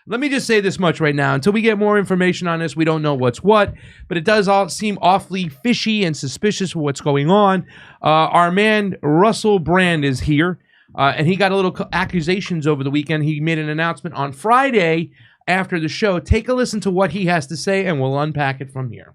Let me just say this much right now. Until we get more information on this, we don't know what's what, but it does all seem awfully fishy and suspicious for what's going on. Our man Russell Brand is here, and he got a little accusations over the weekend. He made an announcement on Friday after the show. Take a listen to what he has to say, and we'll unpack it from here.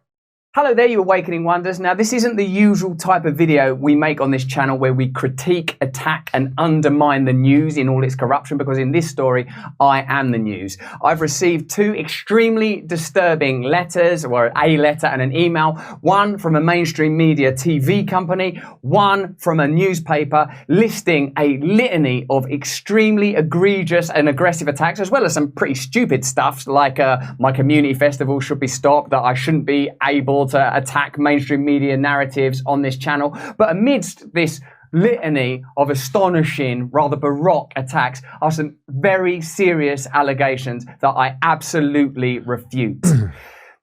Hello there, you Awakening Wonders. Now, this isn't the usual type of video we make on this channel where we critique, attack, and undermine the news in all its corruption, because in this story, I am the news. I've received two extremely disturbing letters, or a letter and an email, one from a mainstream media TV company, one from a newspaper, listing a litany of extremely egregious and aggressive attacks, as well as some pretty stupid stuff, like my community festival should be stopped, that I shouldn't be able to attack mainstream media narratives on this channel. But amidst this litany of astonishing, rather baroque attacks are some very serious allegations that I absolutely refute.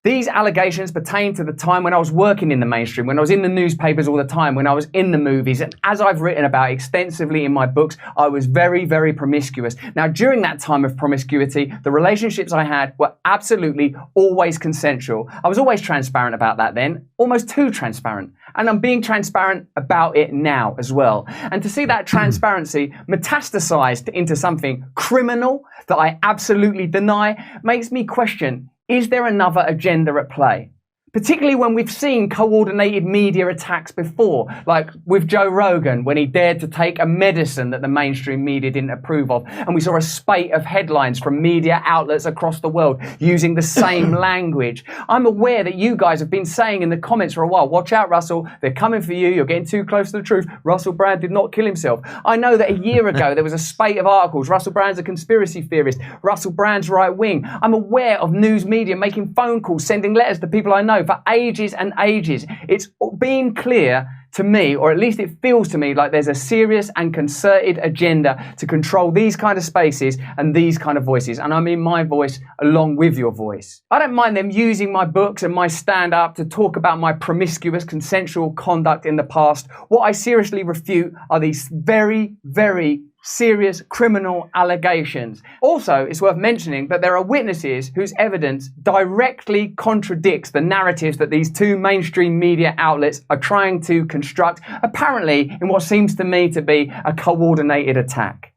These allegations pertain to the time when I was working in the mainstream, when I was in the newspapers all the time, when I was in the movies, and as I've written about extensively in my books, I was very, very promiscuous. Now, during that time of promiscuity, the relationships I had were absolutely always consensual. I was always transparent about that then, almost too transparent. And I'm being transparent about it now as well. And to see that transparency metastasized into something criminal that I absolutely deny makes me question, is there another agenda at play? Particularly when we've seen coordinated media attacks before, like with Joe Rogan, when he dared to take a medicine that the mainstream media didn't approve of. And we saw a spate of headlines from media outlets across the world using the same language. I'm aware that you guys have been saying in the comments for a while, watch out, Russell, they're coming for you, you're getting too close to the truth. Russell Brand did not kill himself. I know that a year ago there was a spate of articles, Russell Brand's a conspiracy theorist, Russell Brand's right wing. I'm aware of news media making phone calls, sending letters to people I know for ages and ages. It's been clear to me, or at least it feels to me, like there's a serious and concerted agenda to control these kind of spaces and these kind of voices. And I mean my voice along with your voice. I don't mind them using my books and my stand-up to talk about my promiscuous consensual conduct in the past. What I seriously refute are these very, very serious criminal allegations. Also, it's worth mentioning that there are witnesses whose evidence directly contradicts the narratives that these two mainstream media outlets are trying to construct, apparently in what seems to me to be a coordinated attack.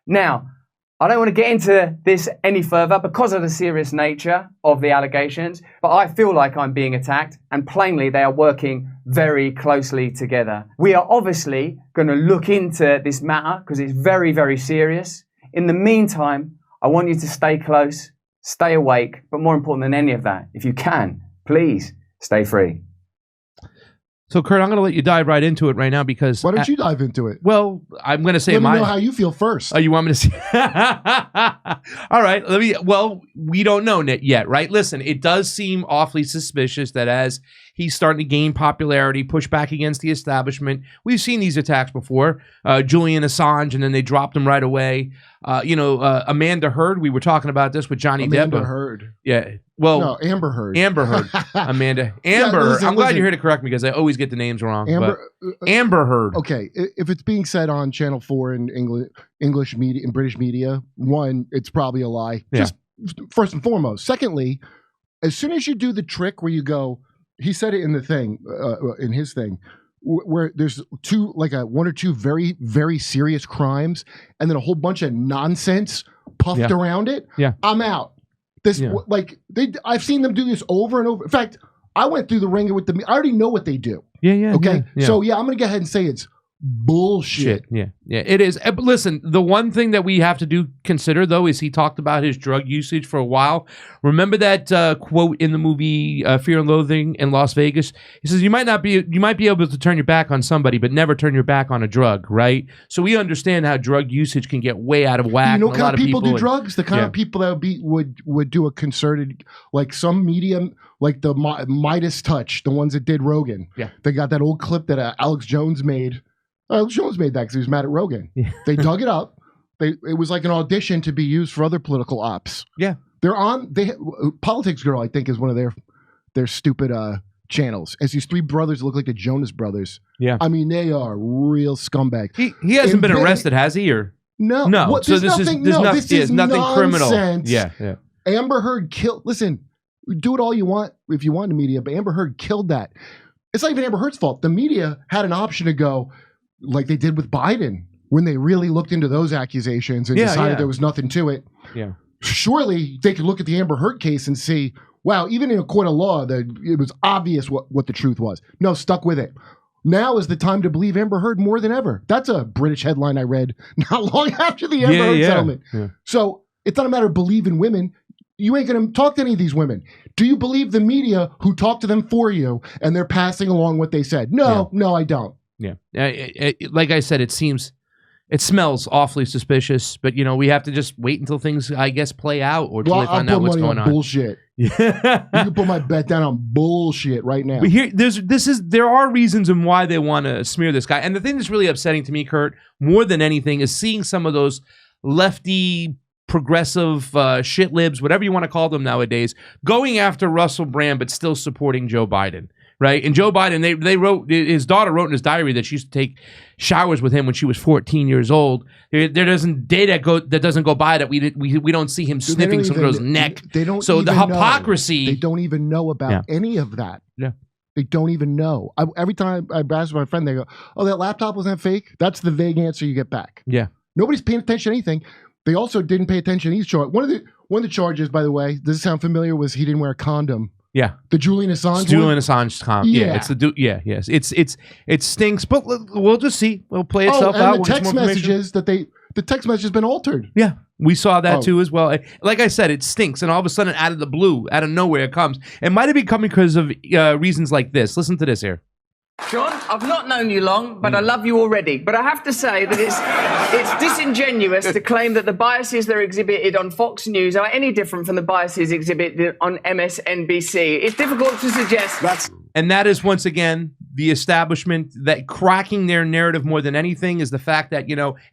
Now, I don't want to get into this any further because of the serious nature of the allegations, but I feel like I'm being attacked, and plainly they are working very closely together. We are obviously going to look into this matter because it's very, very serious. In the meantime, I want you to stay close, stay awake, but more important than any of that, if you can, please stay free. So, Kurt, I'm going to let you dive right into it right now because... Why don't you dive into it? Well, I'm going to say Let me know how you feel first. Oh, you want me to see? All right. Well, we don't know yet, right? Listen, it does seem awfully suspicious that as he's starting to gain popularity, push back against the establishment. We've seen these attacks before. Julian Assange, and then they dropped him right away. Amanda Heard, we were talking about this with Johnny Depp. Amanda Heard. Yeah. Well, no, Amber Heard. Amber Heard. Amanda. Amber. Yeah, listen, I'm glad you're here to correct me because I always get the names wrong. Amber Heard. Okay. If it's being said on Channel 4 in English media, in British media, one, it's probably a lie. Yeah. Just first and foremost. Secondly, as soon as you do the trick where you go, he said it in the thing, in his thing, where there's one or two very, very serious crimes and then a whole bunch of nonsense puffed around it. Yeah. I'm out. I've seen them do this over and over. In fact, I went through the ringer with them. I already know what they do. Yeah. Okay. Yeah. So I'm going to go ahead and say it's bullshit. Yeah, it is. But listen, the one thing that we have to consider though is he talked about his drug usage for a while. Remember that quote in the movie Fear and Loathing in Las Vegas? He says you might be able to turn your back on somebody, but never turn your back on a drug, right? So we understand how drug usage can get way out of whack. You know what kind of people do drugs? The kind of people that would do a concerted, like some medium, like the Midas Touch, the ones that did Rogan. Yeah, they got that old clip that Alex Jones made. Jones made that because he was mad at Rogan. Yeah. They dug it up. It was like an audition to be used for other political ops. Yeah, Politics Girl, I think, is one of their stupid channels. As these three brothers look like the Jonas Brothers. Yeah, I mean they are real scumbags. He hasn't been arrested, has he? Or No. No. What, So this is nothing criminal. Yeah. Amber Heard killed. Listen, do it all you want if you want the media, but Amber Heard killed that. It's not even Amber Heard's fault. The media had an option to go like they did with Biden when they really looked into those accusations and decided there was nothing to it. Yeah. Surely they could look at the Amber Heard case and see, wow, even in a court of law, it was obvious what the truth was. No, stuck with it. Now is the time to believe Amber Heard more than ever. That's a British headline I read not long after the Amber Heard settlement. Yeah. So it's not a matter of believing women. You ain't going to talk to any of these women. Do you believe the media who talked to them for you and they're passing along what they said? No, I don't. Yeah. Like I said, it smells awfully suspicious, but we have to just wait until things, I guess, play out or really find out what's going on. Bullshit. Yeah. You can put my bet down on bullshit right now. But here, there are reasons and why they want to smear this guy. And the thing that's really upsetting to me, Kurt, more than anything, is seeing some of those lefty, progressive shit libs, whatever you want to call them nowadays, going after Russell Brand, but still supporting Joe Biden. Right. And Joe Biden, they wrote, his daughter wrote in his diary that she used to take showers with him when she was 14 years old. There doesn't day that doesn't go by that we don't see him sniffing some girl's neck. They don't. So the hypocrisy. They don't even know about any of that. Yeah. They don't even know. Every time I ask my friend, they go, "Oh, that laptop wasn't fake." That's the vague answer you get back. Yeah. Nobody's paying attention to anything. They also didn't pay attention to these charges. One of the charges, by the way, does it sound familiar? Was he didn't wear a condom. Yeah, the Julian Assange. Julian Assange comment. Yeah, it's the yes. It stinks, but we'll just see. We'll play itself out. And the text messages the text message has been altered. Yeah, we saw that too as well. Like I said, it stinks, and all of a sudden, out of the blue, out of nowhere, it comes. It might have been coming because of reasons like this. Listen to this here. John, I've not known you long, but I love you already. But I have to say that it's disingenuous to claim that the biases that are exhibited on Fox News are any different from the biases exhibited on MSNBC. It's difficult to suggest And that is, once again, the establishment that cracking their narrative more than anything is the fact that,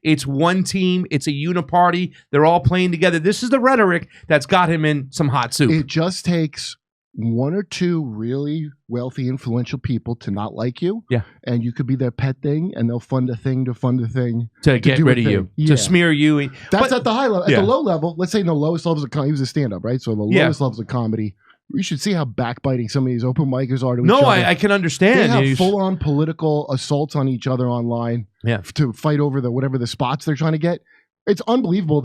it's one team, it's a uniparty, they're all playing together. This is the rhetoric that's got him in some hot soup. It just takes one or two really wealthy, influential people to not like you. Yeah. And you could be their pet thing, and they'll fund a thing to get rid of you, to smear you. That's at the high level. At the low level, let's say in the lowest levels of comedy, he was a stand-up, right? So the lowest levels of comedy, we should see how backbiting some of these open micers are to each other. I can understand. They have full-on political assaults on each other online to fight over whatever the spots they're trying to get. It's unbelievable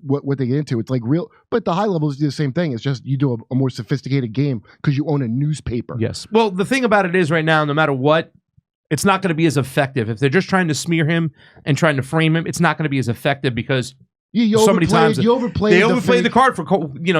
what they get into. It's like real, but the high levels do the same thing. It's just you do a more sophisticated game because you own a newspaper. Yes. Well, the thing about it is right now, no matter what, it's not going to be as effective. If they're just trying to smear him and trying to frame him, it's not going to be as effective because so many times they overplayed the card for,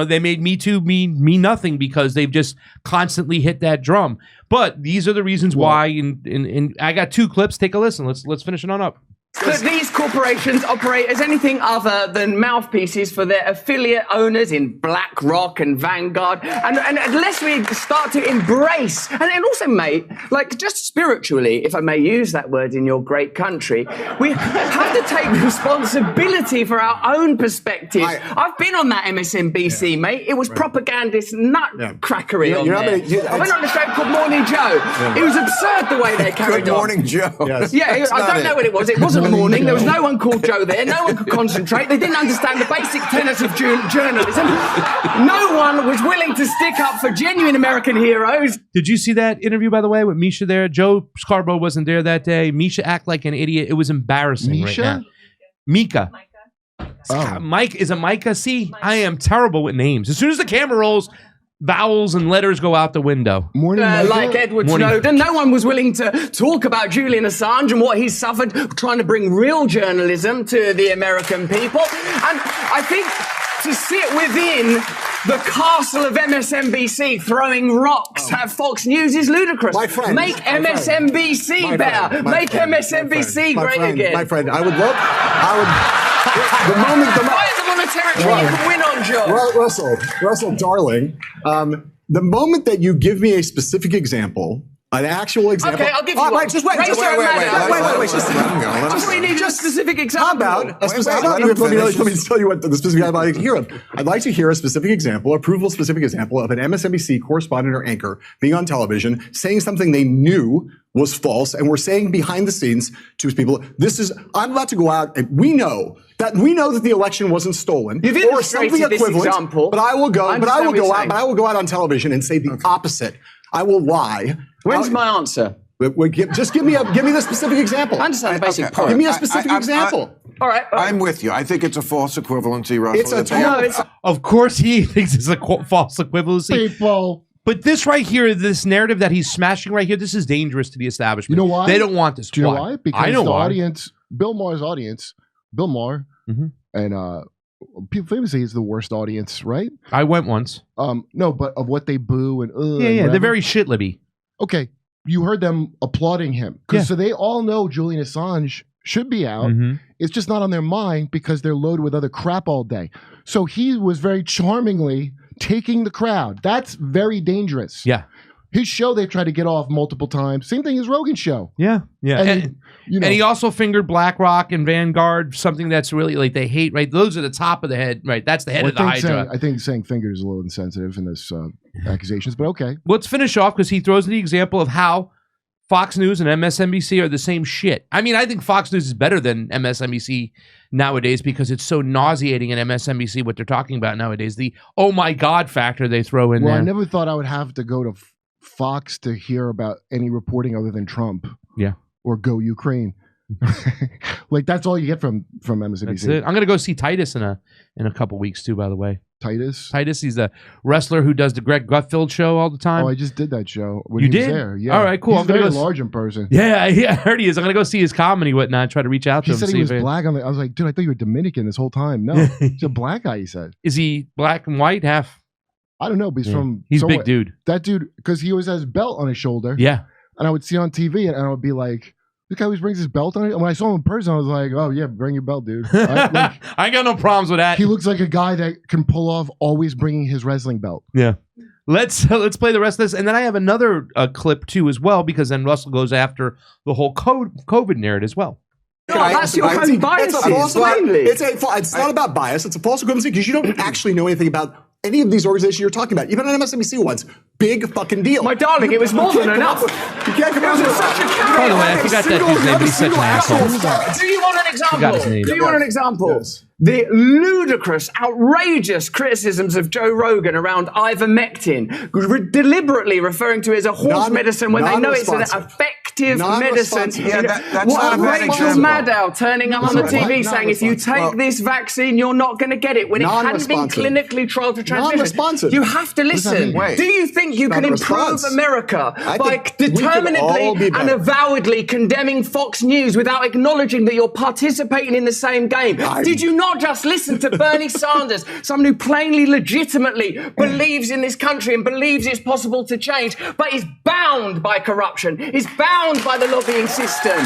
they made Me Too mean nothing because they've just constantly hit that drum. But these are the reasons why. And I got two clips. Take a listen. Let's finish it on up. That these corporations operate as anything other than mouthpieces for their affiliate owners in BlackRock and Vanguard. And unless we start to embrace, and also, mate, like just spiritually, if I may use that word in your great country, we have to take responsibility for our own perspective. I've been on that MSNBC, mate. It was propagandist nutcrackery on there. I went on a show called Morning Joe. It was absurd the way they carried on. Good Morning Joe. Yes. Yeah, I don't know what it was. It wasn't morning. There was no one called Joe there. No one could concentrate. They didn't understand the basic tenets of journalism. No one was willing to stick up for genuine American heroes. Did you see that interview, by the way, with Misha there? Joe Scarborough wasn't there that day. Misha act like an idiot. It was embarrassing. Misha? Right now. Mika. Mike, is it Micah? See, I am terrible with names. As soon as the camera rolls, vowels and letters go out the window. Like Edward Snowden, no one was willing to talk about Julian Assange and what he's suffered trying to bring real journalism to the American people. And I think to sit within the castle of MSNBC throwing rocks at Fox News is ludicrous. Make MSNBC better. Make MSNBC great again. My friend, I would the moment why is it on a territory you can win on, Joe? Russell, darling, the moment that you give me a specific example, an actual example. Okay, I'll give you one. Just wait. Just we need a specific example. How about let me tell you what the specific I'd like to hear. I'd like to hear a specific example, a provable specific example of an MSNBC correspondent or anchor being on television saying something they knew was false, and we're saying behind the scenes to people, I'm about to go out, and we know that the election wasn't stolen You've or something illustrated this equivalent. example. But I will go out on television and say the Okay. opposite. I will lie. When's my answer? Just give me the specific example. I understand the basic point. Give me a specific example. All right. I'm with you. I think it's a false equivalency, Russell. Of course he thinks it's a false equivalency. People. But this right here, this narrative that he's smashing right here, this is dangerous to the establishment. You know why? They don't want this. Do you know why? Because I know the why. audience, Bill Maher's audience, Bill Maher, and people famously is the worst audience, right? I went once. No, but of what they boo and Yeah, they're very shit-libby. Okay, you heard them applauding him so they all know Julian Assange should be out. It's just not on their mind because they're loaded with other crap all day. So he was very charmingly taking the crowd. That's very dangerous. Yeah. His show they tried to get off multiple times. Same thing as Rogan's show. Yeah. And, And he also fingered BlackRock and Vanguard, something that's really like they hate, right? Those are the top of the head, right? That's the head of the Hydra. I think saying finger is a little insensitive in this accusations, but okay. Let's finish off because he throws the example of how Fox News and MSNBC are the same shit. I mean, I think Fox News is better than MSNBC nowadays because it's so nauseating in MSNBC what they're talking about nowadays. The oh my God factor they throw in there. I never thought I would have to go to Fox to hear about any reporting other than Trump. Yeah. Or Go Ukraine. Like that's all you get from MSNBC. That's it. I'm gonna go see Titus in a couple weeks too. By the way, Titus, he's a wrestler who does the Greg Gutfeld show all the time. Oh, I just did that show. When You he was did? there. Yeah. All right, cool. He's I'm gonna very go large in person. Yeah, I heard he is. I'm gonna go see his comedy, whatnot. Try to reach out to He him. said see he was if black. I was like, dude, I thought you were Dominican this whole time. No, he's a black guy. He said. Is he black and white? Half? I don't know, but he's from. He's a somewhere. big dude. That dude, because he always has his belt on his shoulder. Yeah. And I would see on TV, and I would be like, this guy always brings his belt on it. And when I saw him in person, I was like, oh, yeah, bring your belt, dude. I ain't got no problems with that. He looks like a guy that can pull off always bringing his wrestling belt. Yeah. Let's play the rest of this. And then I have another clip, too, as well, because then Russell goes after the whole COVID narrative as well. No, that's your own bias. It's not about bias. It's a false equivalency because you don't actually know anything about any of these organizations you're talking about. Even on MSNBC once. Big fucking deal. My darling, it was more than enough. You can't come up with such a By the way, I forgot that dude's name, but he's such an asshole. Do you want an Forgot his example? name. Do you want an example? Yes. The ludicrous, outrageous criticisms of Joe Rogan around ivermectin, deliberately referring to it as a horse medicine when they know it's an effective medicine. Yeah, that's what not a bad Rachel example. Maddow turning up on the TV saying, if you take this vaccine, you're not going to get it, when it hadn't been clinically trialed for transmission. Non-responsive. You have to listen. Wait. Do you think you can improve America by think we could all determinedly be and better. avowedly condemning Fox News without acknowledging that you're participating in the same game? Did you not just listen to Bernie Sanders, someone who plainly, legitimately believes in this country and believes it's possible to change, but is bound by corruption, is bound by the lobbying system?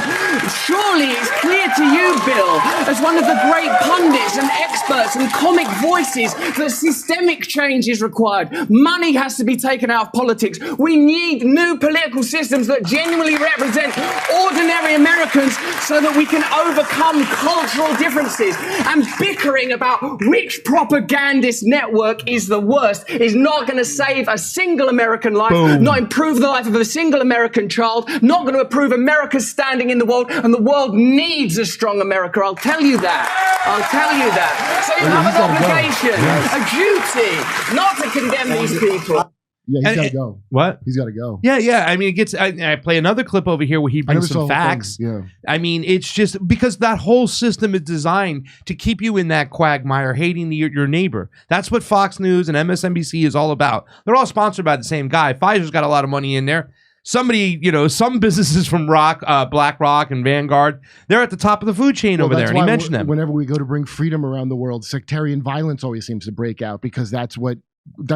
Surely it's clear to you, Bill, as one of the great pundits and experts and comic voices, that systemic change is required. Money has to be taken out of politics. We need new political systems that genuinely represent ordinary Americans so that we can overcome cultural differences. And bickering about which propagandist network is the worst is not going to save a single American life, not improve the life of a single American child, not going to improve America's standing in the world, and the world needs a strong America. I'll tell you that. I'll tell you that. So you have an obligation, a duty, not to condemn these people. Yeah, he's got to go. What? He's got to go. Yeah. I mean, it gets. I play another clip over here where he brings some facts. Yeah. I mean, it's just because that whole system is designed to keep you in that quagmire, hating your neighbor. That's what Fox News and MSNBC is all about. They're all sponsored by the same guy. Pfizer's got a lot of money in there. Somebody, some businesses from BlackRock and Vanguard, they're at the top of the food chain over there, and he mentioned them. Whenever we go to bring freedom around the world, sectarian violence always seems to break out because that's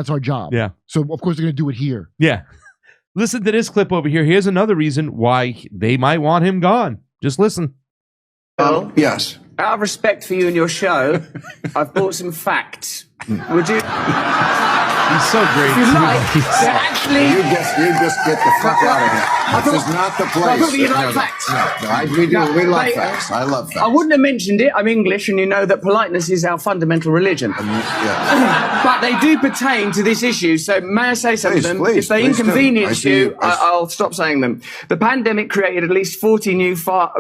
our job. Yeah. So of course they're going to do it here. Yeah. Listen to this clip over here. Here's another reason why they might want him gone. Just listen. Well, Yes. out of respect for you and your show, I've brought some facts. Would you? He's so great. If you like, they're actually. You just get the fuck out of here. This is not the place. I thought you'd like facts. We like facts. I love facts. I wouldn't have mentioned it. I'm English, and you know that politeness is our fundamental religion. But they do pertain to this issue. So may I say some of them? If they inconvenience you, I'll stop saying them. The pandemic created at least 40 new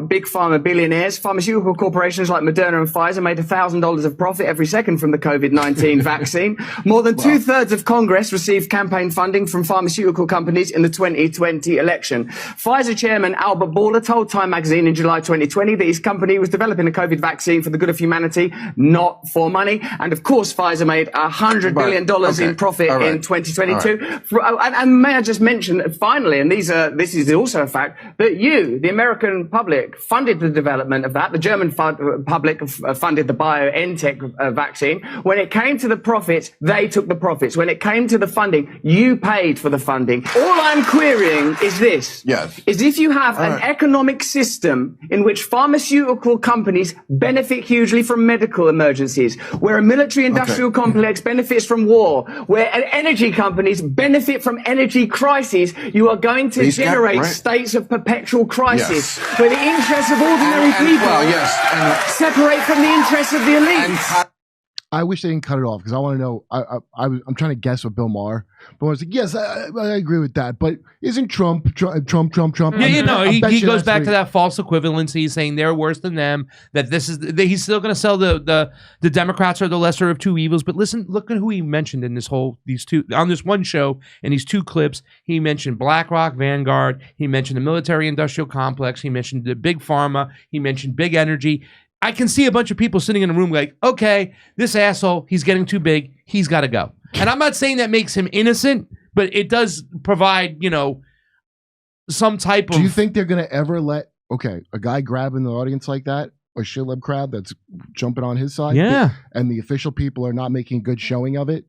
big pharma billionaires. Pharmaceutical corporations like Moderna and Pfizer made $1,000 of profit every second from the COVID-19 vaccine. More than two-thirds of Congress received campaign funding from pharmaceutical companies in the 2020 election. Pfizer chairman Albert Bourla told Time magazine in July 2020 that his company was developing a COVID vaccine for the good of humanity, not for money. And of course, Pfizer made $100 billion in profit in 2022. And may I just mention, finally, and this is also a fact, that the American public, funded the development of that. The German public funded the BioNTech vaccine. When it came to the profits, they took the profits. When it came to the funding, you paid for the funding. All I'm querying is this. Yes. Is if you have an economic system in which pharmaceutical companies benefit hugely from medical emergencies, where a military-industrial complex benefits from war, where energy companies benefit from energy crises, you are going to generate states of perpetual crisis, where the interests of ordinary people separate from the interests of the elite. I wish they didn't cut it off because I want to know. I'm trying to guess with Bill Maher. But I was like, yes, I agree with that. But isn't Trump? Yeah, he goes back to that false equivalency, saying they're worse than them. That he's still going to sell the Democrats are the lesser of two evils. But listen, look at who he mentioned in on this one show in these two clips. He mentioned BlackRock, Vanguard. He mentioned the military-industrial complex. He mentioned the big pharma. He mentioned big energy. I can see a bunch of people sitting in a room like, okay, this asshole, he's getting too big. He's got to go. And I'm not saying that makes him innocent, but it does provide, some type of... Do you think they're going to ever let, a guy grabbing the audience like that, a shillib crowd that's jumping on his side, and the official people are not making a good showing of it?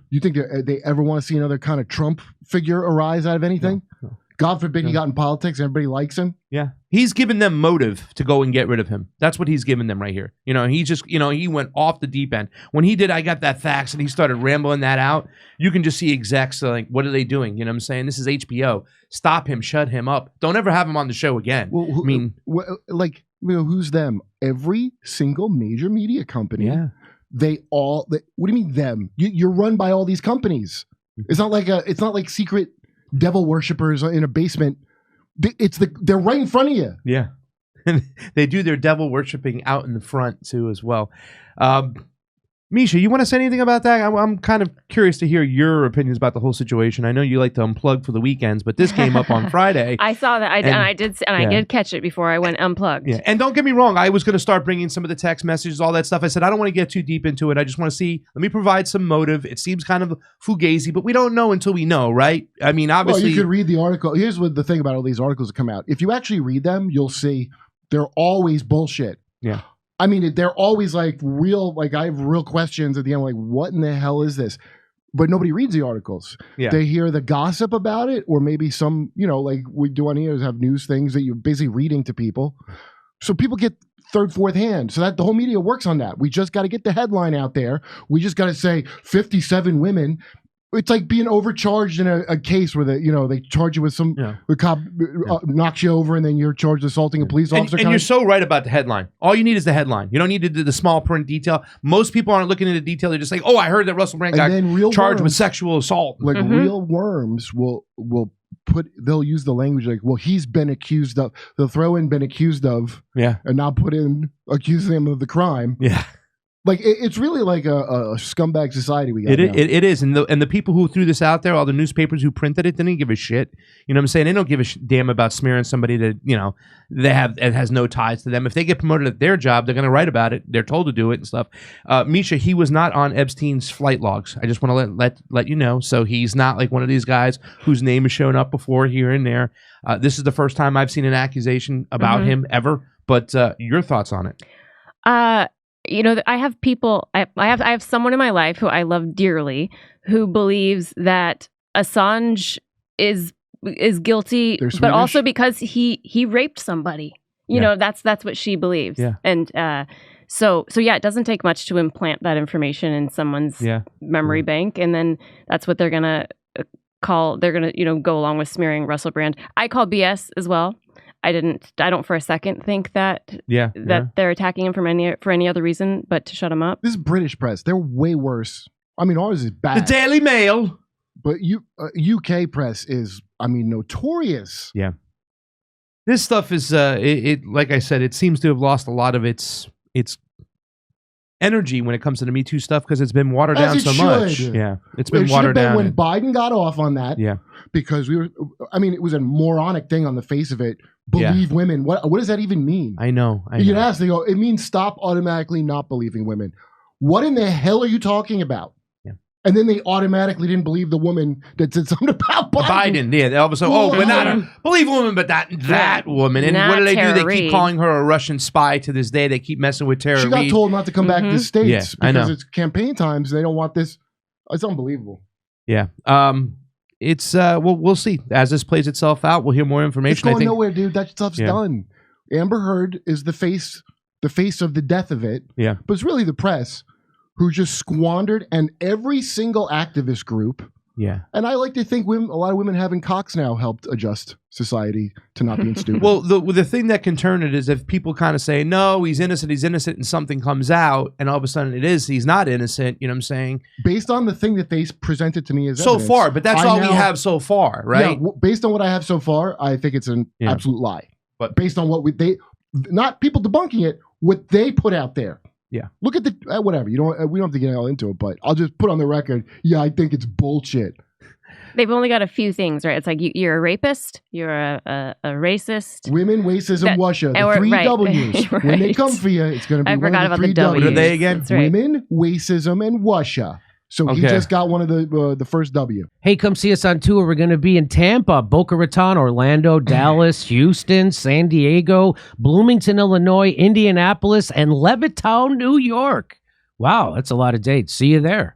You think they ever want to see another kind of Trump figure arise out of anything? No. God forbid he got in politics and everybody likes him. Yeah. He's given them motive to go and get rid of him. That's what he's given them right here. He just, he went off the deep end. When he did, I got that fax, and he started rambling that out. You can just see execs like, what are they doing? You know what I'm saying? This is HBO. Stop him. Shut him up. Don't ever have him on the show again. Well, who's them? Every single major media company. Yeah. What do you mean them? You're run by all these companies. It's not like secret devil worshippers in a basement. They're right in front of you. Yeah. And they do their devil worshiping out in the front too as well. Misha, you want to say anything about that? I'm kind of curious to hear your opinions about the whole situation. I know you like to unplug for the weekends, but this came up on Friday. I saw that, I did catch it before I went unplugged. Yeah, and don't get me wrong, I was going to start bringing some of the text messages, all that stuff. I said I don't want to get too deep into it. I just want to see. Let me provide some motive. It seems kind of fugazi, but we don't know until we know, right? I mean, obviously, you could read the article. Here's what the thing about all these articles that come out. If you actually read them, you'll see they're always bullshit. Yeah. I mean, they're always like real, like I have real questions at the end, like, what in the hell is this? But nobody reads the articles. Yeah. They hear the gossip about it, or maybe some, like we do on here is have news things that you're busy reading to people. So people get third, fourth hand. So that the whole media works on that. We just got to get the headline out there. We just got to say 57 women. It's like being overcharged in a case where they charge you with the cop knocks you over, and then you're charged with assaulting a police officer. And you're so right about the headline. All you need is the headline. You don't need to do the small print detail. Most people aren't looking at the detail. They're just like, oh, I heard that Russell Brand got charged with sexual assault. Like real worms they'll use the language like, well, he's been accused of. They'll throw in been accused of, and not put in accusing him of the crime. Yeah. Like it's really like a scumbag society we got. It is, and the people who threw this out there, all the newspapers who printed it, didn't give a shit. You know what I'm saying? They don't give a damn about smearing somebody that it has no ties to them. If they get promoted at their job, they're going to write about it. They're told to do it and stuff. Misha, he was not on Epstein's flight logs. I just want to let you know. So he's not like one of these guys whose name has shown up before here and there. This is the first time I've seen an accusation about him ever. But your thoughts on it? I have people. I have someone in my life who I love dearly who believes that Assange is guilty, but also because he raped somebody. You know, that's what she believes. Yeah. And So yeah, it doesn't take much to implant that information in someone's memory bank, and then that's what they're gonna call. They're gonna go along with smearing Russell Brand. I call BS as well. I don't for a second think that they're attacking him for any other reason but to shut him up. This is British press. They're way worse. I mean, ours is bad. The Daily Mail. But UK press is, notorious. Yeah. This stuff is, like I said, it seems to have lost a lot of its energy when it comes to the Me Too stuff because it's been watered down so much. Yeah, it's been watered down. When Biden got off on that, because it was a moronic thing on the face of it. Believe women. What does that even mean? I know. You can ask, they go, it means stop automatically not believing women. What in the hell are you talking about? And then they automatically didn't believe the woman that said something about Biden. Yeah, all of a sudden, we're not believe a woman, but that woman. And what do they do? They keep calling her a Russian spy to this day. They keep messing with Tara She got told not to come back to the States because it's it's campaign times. They don't want this. It's unbelievable. Yeah. It's we'll see as this plays itself out. We'll hear more information. It's going nowhere, dude. That stuff's done. Amber Heard is the face of the death of it. Yeah, but it's really the press who just squandered, and every single activist group. Yeah, and I like to think a lot of women having cocks now helped adjust society to not being stupid. Well, the thing that can turn it is if people kind of say, no, he's innocent, and something comes out, and all of a sudden he's not innocent, you know what I'm saying? Based on the thing that they presented to me as so evidence, far, but that's all we have so far, right? Yeah, based on what I have so far, I think it's an absolute lie. But based on what not people debunking it, what they put out there. Yeah. Look at the whatever. We don't have to get all into it, but I'll just put on the record. Yeah, I think it's bullshit. They've only got a few things, right? It's like you're a rapist, you're a racist. Women, racism, Russia. The three W's. Right. When they come for you, it's going to be I forgot about the W's. What are they again? That's right. Women, racism, and Russia. So he just got one of the first W. Hey, come see us on tour. We're going to be in Tampa, Boca Raton, Orlando, Dallas, Houston, San Diego, Bloomington, Illinois, Indianapolis, and Levittown, New York. Wow, that's a lot of dates. See you there.